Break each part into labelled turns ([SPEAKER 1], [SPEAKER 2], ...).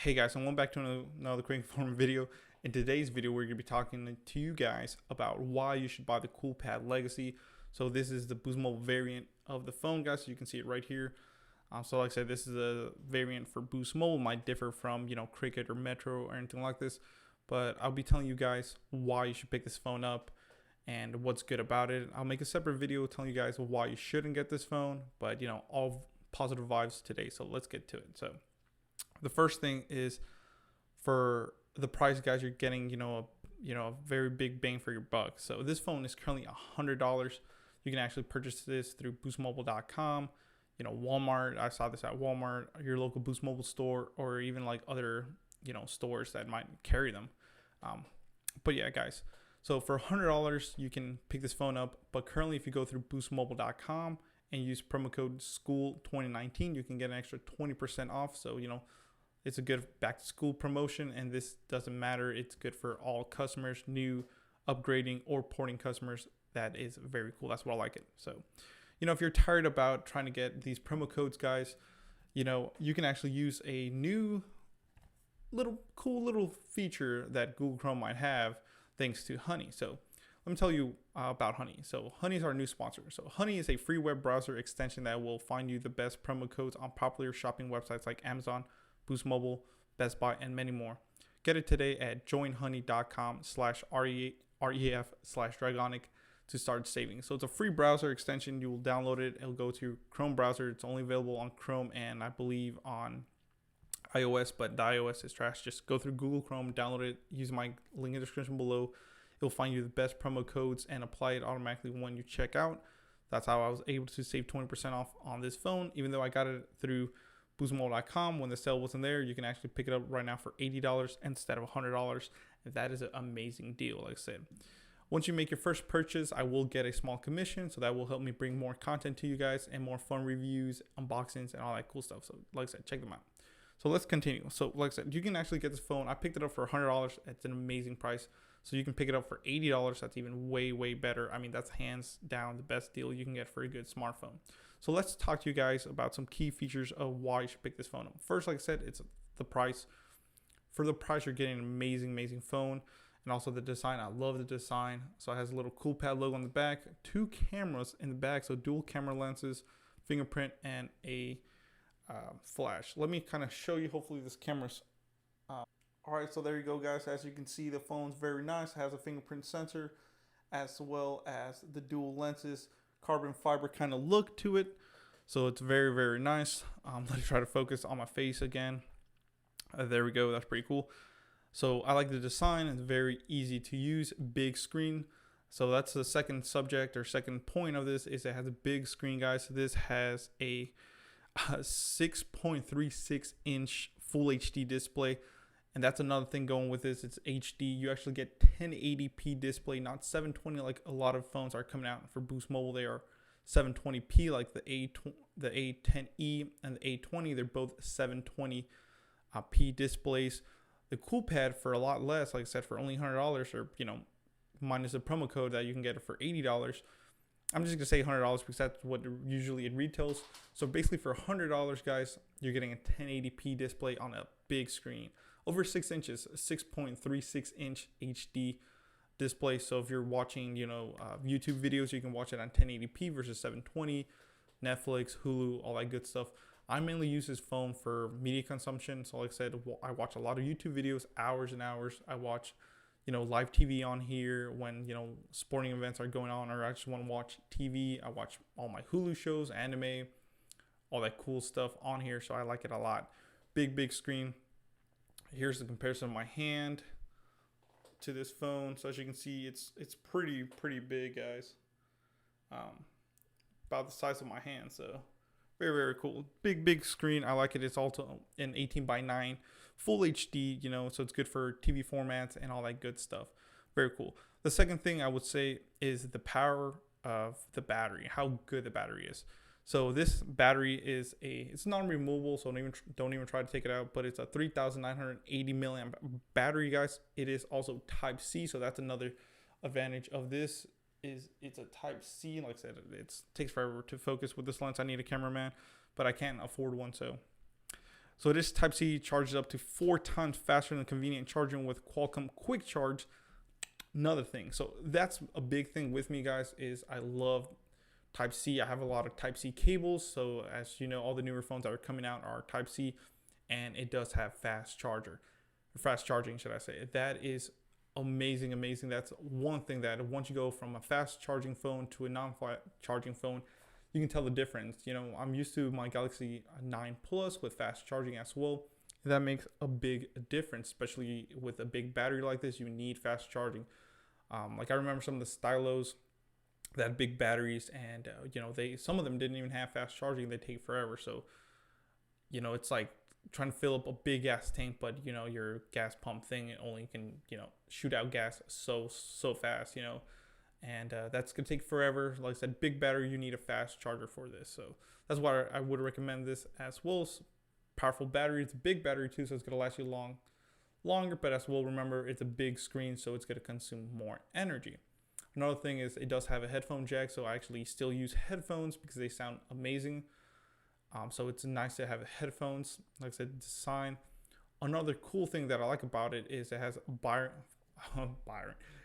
[SPEAKER 1] Hey guys, and welcome back to another quick form video. In today's video, we're going to be talking to you guys about why you should buy the CoolPad Legacy. So this is the Boost Mobile variant of the phone, guys. So you can see it right here. So like I said, this is a variant for Boost Mobile. Might differ from, Cricket or Metro or anything like this. But I'll be telling you guys why you should pick this phone up and what's good about it. I'll make a separate video telling you guys why you shouldn't get this phone. But, all positive vibes today. So let's get to it. So the first thing is, for the price, guys, you're getting a very big bang for your buck. So this phone is currently $100. You can actually purchase this through boostmobile.com, Walmart. I saw this at Walmart, your local Boost Mobile store, or even like other stores that might carry them. But yeah, guys, so for $100 you can pick this phone up. But currently, if you go through boostmobile.com and use promo code SCHOOL2019, you can get an extra 20% off. So it's a good back to school promotion, and this doesn't matter. It's good for all customers, new, upgrading, or porting customers. That is very cool. That's why I like it. So, if you're tired about trying to get these promo codes, guys, you can actually use a new cool little feature that Google Chrome might have thanks to Honey. So let me tell you about Honey. So Honey is our new sponsor. So Honey is a free web browser extension that will find you the best promo codes on popular shopping websites like Amazon, Boost Mobile, Best Buy, and many more. Get it today at joinhoney.com/REF/Dragonic to start saving. So it's a free browser extension. You will download it. It'll go to your Chrome browser. It's only available on Chrome and I believe on iOS, but the iOS is trash. Just go through Google Chrome, download it, use my link in the description below. It'll find you the best promo codes and apply it automatically when you check out. That's how I was able to save 20% off on this phone, even though I got it through boostmobile.com. When the sale wasn't there, you can actually pick it up right now for $80 instead of $100. And that is an amazing deal. Like I said, once you make your first purchase, I will get a small commission, so that will help me bring more content to you guys and more fun reviews, unboxings, and all that cool stuff. So like I said, check them out. So let's continue. So like I said, you can actually get this phone. I picked it up for $100. It's an amazing price. So you can pick it up for $80. That's even way better. I mean, that's hands down the best deal you can get for a good smartphone. So let's talk to you guys about some key features of why you should pick this phone up. First, like I said, it's the price. For the price, you're getting an amazing phone. And also the design. I love the design. So it has a little CoolPad logo on the back, 2 cameras in the back, so dual camera lenses, fingerprint, and a flash. Let me kind of show you. Hopefully this camera's all right. So there you go, guys. As you can see, the phone's very nice. It has a fingerprint sensor as well as the dual lenses, carbon fiber kind of look to it. So it's very nice. Let me try to focus on my face again. There we go. That's pretty cool. So I like the design. It's very easy to use, big screen. So that's the second subject or second point of this, is it has a big screen, guys. So this has a 6.36 inch full HD display. And that's another thing going with this. It's HD. You actually get 1080p display, not 720 like a lot of phones are coming out for Boost Mobile. They are 720p like the A10e and the A20. They're both 720p displays. The CoolPad for a lot less, like I said, for only $100, or minus the promo code that you can get it for $80. I'm just gonna say $100 because that's what usually it retails. So basically, for $100, guys, you're getting a 1080p display on a big screen, over 6 inches, 6.36 inch HD display. So if you're watching, YouTube videos, you can watch it on 1080p versus 720. Netflix, Hulu, all that good stuff. I mainly use this phone for media consumption. So like I said, I watch a lot of YouTube videos, hours and hours. I watch, live TV on here when, sporting events are going on, or I just want to watch TV. I watch all my Hulu shows, anime, all that cool stuff on here. So I like it a lot. Big screen. Here's the comparison of my hand to this phone. So as you can see, it's pretty big, guys. About the size of my hand. So very cool. Big screen. I like it. It's also an 18:9 full HD, so it's good for TV formats and all that good stuff. Very cool. The second thing I would say is the power of the battery, how good the battery is. So this battery is it's non-removable, so don't even try to take it out, but it's a 3,980 milliamp battery, guys. It is also Type C, so that's another advantage of this. It's a Type C. Like I said, it takes forever to focus with this lens. I need a cameraman, but I can't afford one. So So this Type-C charges up to 4 times faster than convenient charging with Qualcomm Quick Charge. Another thing. So that's a big thing with me, guys, is I love Type-C. I have a lot of Type-C cables. So as you know, all the newer phones that are coming out are Type-C, and it does have fast charging, should I say. That is amazing. That's one thing that once you go from a fast charging phone to a non-fast charging phone, you can tell the difference. You know, I'm used to my Galaxy 9 Plus with fast charging as well. That makes a big difference, especially with a big battery like this. You need fast charging. Like I remember some of the stylos that had big batteries, and you know, some of them didn't even have fast charging. They take forever. So, you know, it's like trying to fill up a big gas tank, but you know, your gas pump thing only can, you know, shoot out gas so fast, you know. And that's gonna take forever. Like I said, big battery, you need a fast charger for this. So that's why I would recommend this as well. Powerful battery. It's a big battery too, so it's gonna last you longer. But as well, remember, it's a big screen, so it's gonna consume more energy. Another thing is it does have a headphone jack, so I actually still use headphones because they sound amazing. So it's nice to have headphones. Like I said, design. Another cool thing that I like about it is it has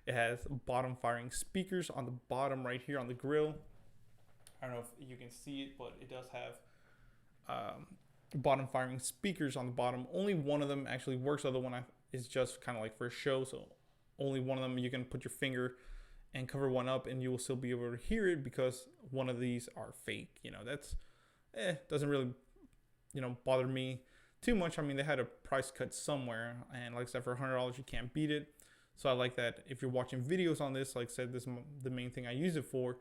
[SPEAKER 1] It has bottom firing speakers on the bottom right here on the grill. I don't know if you can see it, but it does have bottom firing speakers on the bottom. Only one of them actually works. The other one is just kind of like for show. So only one of them, you can put your finger and cover one up and you will still be able to hear it because one of these are fake. You know, that's doesn't really, you know, bother me too much. I mean, they had a price cut somewhere, and like I said, for $100 you can't beat it. So I like that if you're watching videos on this, like I said, this is the main thing I use it for.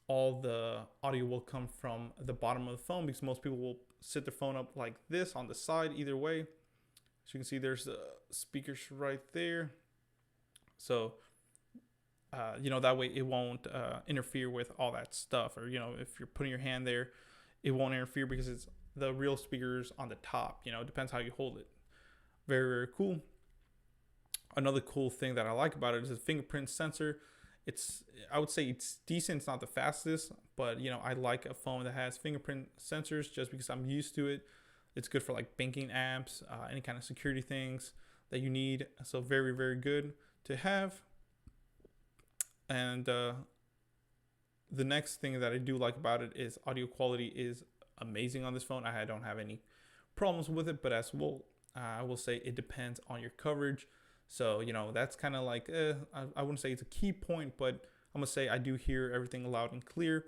[SPEAKER 1] All the audio will come from the bottom of the phone because most people will sit their phone up like this on the side either way. So you can see there's the speakers right there. So, you know, that way it won't interfere with all that stuff. Or, you know, if you're putting your hand there, it won't interfere because it's the real speakers on the top. You know, it depends how you hold it. Very, very cool. Another cool thing that I like about it is the fingerprint sensor. I would say it's decent. It's not the fastest, but you know, I like a phone that has fingerprint sensors just because I'm used to it. It's good for like banking apps, any kind of security things that you need. So very, very good to have. And the next thing that I do like about it is audio quality is amazing on this phone. I don't have any problems with it, but as well, I will say it depends on your coverage. So, you know, that's kind of like, I wouldn't say it's a key point, but I'm going to say I do hear everything loud and clear.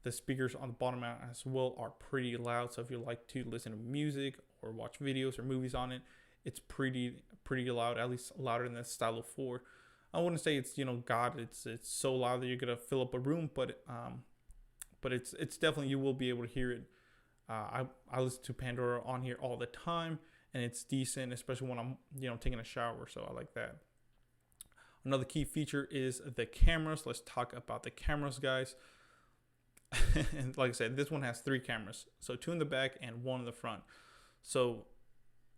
[SPEAKER 1] The speakers on the bottom as well are pretty loud. So if you like to listen to music or watch videos or movies on it, it's pretty loud, at least louder than the Stylo 4. I wouldn't say it's, you know, God, it's so loud that you're going to fill up a room, but it's definitely, you will be able to hear it. I listen to Pandora on here all the time. And it's decent, especially when I'm, you know, taking a shower. So I like that. Another key feature is the cameras. Let's talk about the cameras, guys. And like I said, this one has 3 cameras. So 2 in the back and 1 in the front. So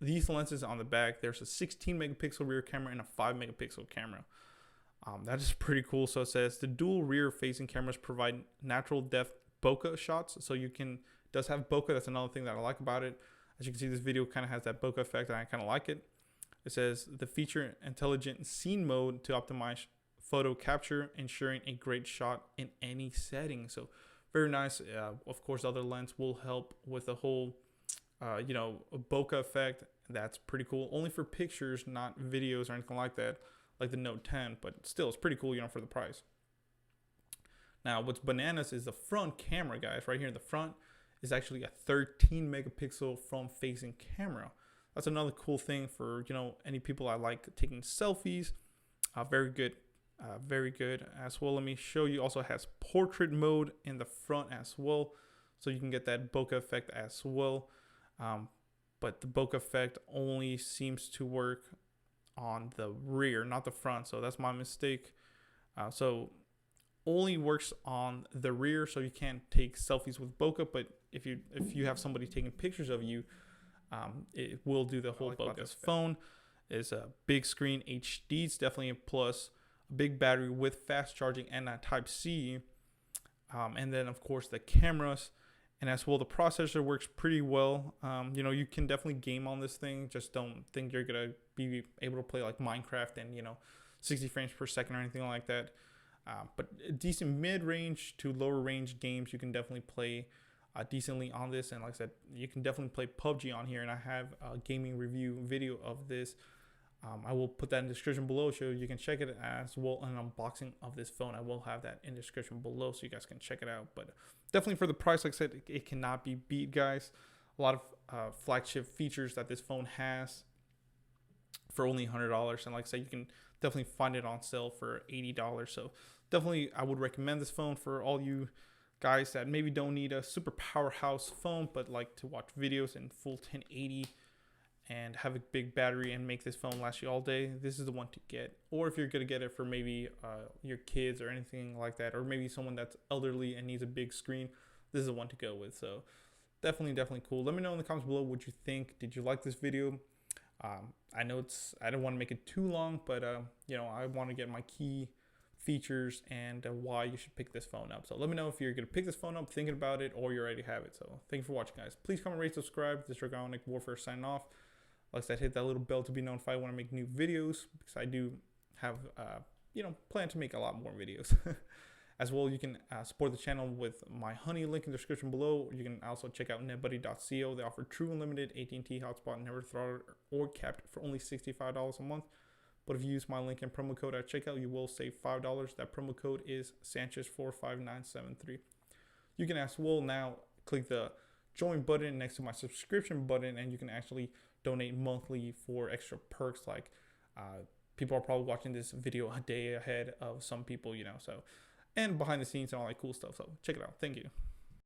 [SPEAKER 1] these lenses on the back, there's a 16 megapixel rear camera and a 5 megapixel camera. That is pretty cool. So it says the dual rear facing cameras provide natural depth bokeh shots. So does have bokeh. That's another thing that I like about it. As you can see, this video kind of has that bokeh effect, and I kind of like it. It says the feature intelligent scene mode to optimize photo capture, ensuring a great shot in any setting. So very nice. Of course, the other lens will help with the whole, you know, bokeh effect. That's pretty cool. Only for pictures, not videos or anything like that, like the Note 10. But still, it's pretty cool, you know, for the price. Now, what's bananas is the front camera, guys. Right here in the front is actually a 13 megapixel front facing camera. That's another cool thing for, you know, any people that like taking selfies. Very good as well. Let me show you. Also has portrait mode in the front as well, so you can get that bokeh effect as well. But the bokeh effect only seems to work on the rear, not the front. So that's my mistake. So only works on the rear, so you can't take selfies with bokeh. But if you have somebody taking pictures of you, it will do the whole bokeh. This phone is a big screen HD. It's definitely a plus. A big battery with fast charging and a Type-C. And then of course the cameras And as well, the processor works pretty well. You know, you can definitely game on this thing. Just don't think you're gonna be able to play like Minecraft and, you know, 60 frames per second or anything like that. But decent mid-range to lower range games you can definitely play decently on this. And like I said, you can definitely play PUBG on here, and I have a gaming review video of this. I will put that in the description below so you can check it, as well an unboxing of this phone. I will have that in the description below so you guys can check it out. But definitely for the price, like I said, it cannot be beat, guys. A lot of flagship features that this phone has for only $100. And like I said, you can definitely find it on sale for $80. So definitely I would recommend this phone for all you guys that maybe don't need a super powerhouse phone but like to watch videos in full 1080 and have a big battery and make this phone last you all day. This is the one to get. Or if you're gonna get it for maybe your kids or anything like that, or maybe someone that's elderly and needs a big screen, this is the one to go with. So definitely cool. Let me know in the comments below what you think. Did you like this video? I know I don't want to make it too long, but you know, I want to get my key features and why you should pick this phone up. So let me know if you're gonna pick this phone up, thinking about it, or you already have it. So thank you for watching, guys. Please comment, rate, subscribe. This is Dragonic Warfare signing off. Like I said, hit that little bell to be notified when I make new videos, because I do have you know, plan to make a lot more videos. As well, you can support the channel with my Honey link in the description below. You can also check out netbuddy.co. They offer true unlimited AT&T Hotspot, never throttled or capped, for only $65 a month. But if you use my link and promo code at checkout, you will save $5. That promo code is Sanchez45973. You can as well now click the join button next to my subscription button, and you can actually donate monthly for extra perks. Like people are probably watching this video a day ahead of some people, you know, so, and behind the scenes and all that cool stuff. So check it out. Thank you.